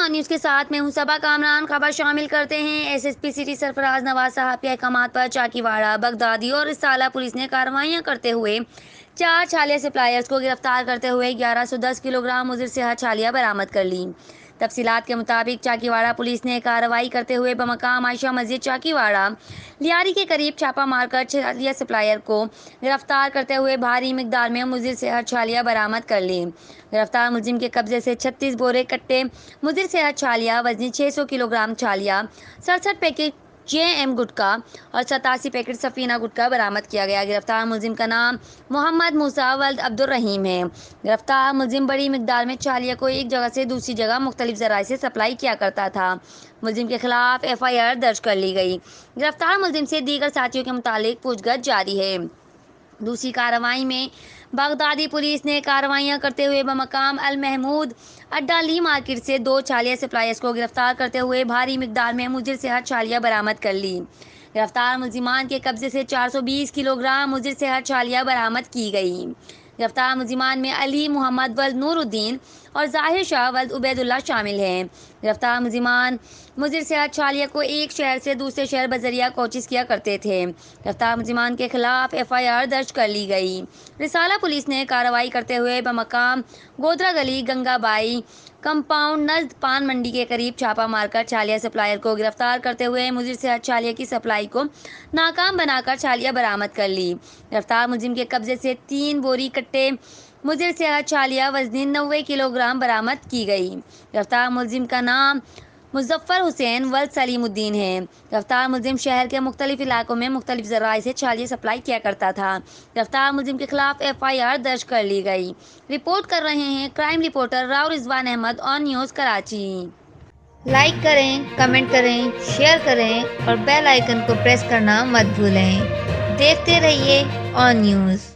آن news کے ساتھ میں ہوں صبا کامران۔ خبر شامل کرتے ہیں۔ ایس ایس پی سٹی سرفراز نواز صاحب کے احکامات پر چاکی واڑہ، بغدادی اور رسالہ پولیس نے کارروائیاں کرتے ہوئے 4 چھالیہ سپلائرز کو گرفتار کرتے ہوئے 1110 کلو گرام مضر صحت چھالیاں برآمد کر لیں۔ تفصیلات کے مطابق چاکی واڑہ پولیس نے کارروائی کرتے ہوئے بمقام عائشہ مسجد چاکی واڑہ لیاری کے قریب چھاپہ مار کر چھالیہ سپلائر کو گرفتار کرتے ہوئے بھاری مقدار میں مضر صحت چھالیاں برآمد کر لیں۔ گرفتار ملزم کے قبضے سے 36 بورے کٹے مضر صحت چھالیاں وزنی 600 kilo gram چھالیاں، 67 packet J M گٹکا اور 87 پیکٹ سفینہ گٹکا برآمد کیا گیا۔ گرفتار ملزم کا نام محمد موسیٰ ولد عبد الرحیم ہے۔ گرفتار ملزم بڑی مقدار میں چھالیاں کو ایک جگہ سے دوسری جگہ مختلف ذرائع سے سپلائی کیا کرتا تھا۔ ملزم کے خلاف ایف آئی آر درج کر لی گئی۔ گرفتار ملزم سے دیگر ساتھیوں کے متعلق پوچھ گچھ جاری ہے۔ دوسری کارروائی میں بغدادی پولیس نے کارروائیاں کرتے ہوئے بمقام المحمود اڈا لی مارکیٹ سے 2 چھالیہ سپلائرز کو گرفتار کرتے ہوئے بھاری مقدار میں مضر صحت چھالیاں برآمد کر لی۔ گرفتار ملزمان کے قبضے سے 420 کلو گرام مضر صحت چھالیاں برآمد کی گئیں۔ گرفتار ملزمان میں علی محمد ولد نور الدین اور ظاہر شاہ ولد عبید اللہ شامل ہیں۔ گرفتار ملزمان مضر صحت چھالیاں کو ایک شہر سے دوسرے شہر بذریعہ کوچز کیا کرتے تھے۔ گرفتار ملزمان کے خلاف ایف آئی آر درج کر لی گئی۔ رسالہ پولیس نے کارروائی کرتے ہوئے بمقام گودرا گلی گنگا بائی کمپاؤنڈ نزد پان منڈی کے قریب چھاپہ مار کر چھالیہ سپلائر کو گرفتار کرتے ہوئے مضر صحت چھالیہ کی سپلائی کو ناکام بنا کر چھالیاں برآمد کر لی۔ گرفتار ملزم کے قبضے سے 3 بوری کٹے مضر صحت چھالیاں وزنی 90 کلو گرام برآمد کی گئی۔ گرفتار ملزم کا نام مظفر حسین ولد سلیم الدین ہے۔ گرفتار ملزم شہر کے مختلف علاقوں میں مختلف ذرائع سے چھالیاں سپلائی کیا کرتا تھا۔ گرفتار ملزم کے خلاف ایف آئی آر درج کر لی گئی۔ رپورٹ کر رہے ہیں کرائم رپورٹر راؤ رضوان احمد، آن نیوز کراچی۔ لائک کریں، کمنٹ کریں، شیئر کریں اور بیل آئیکن کو پریس کرنا مت بھولیں۔ دیکھتے رہیے آن نیوز۔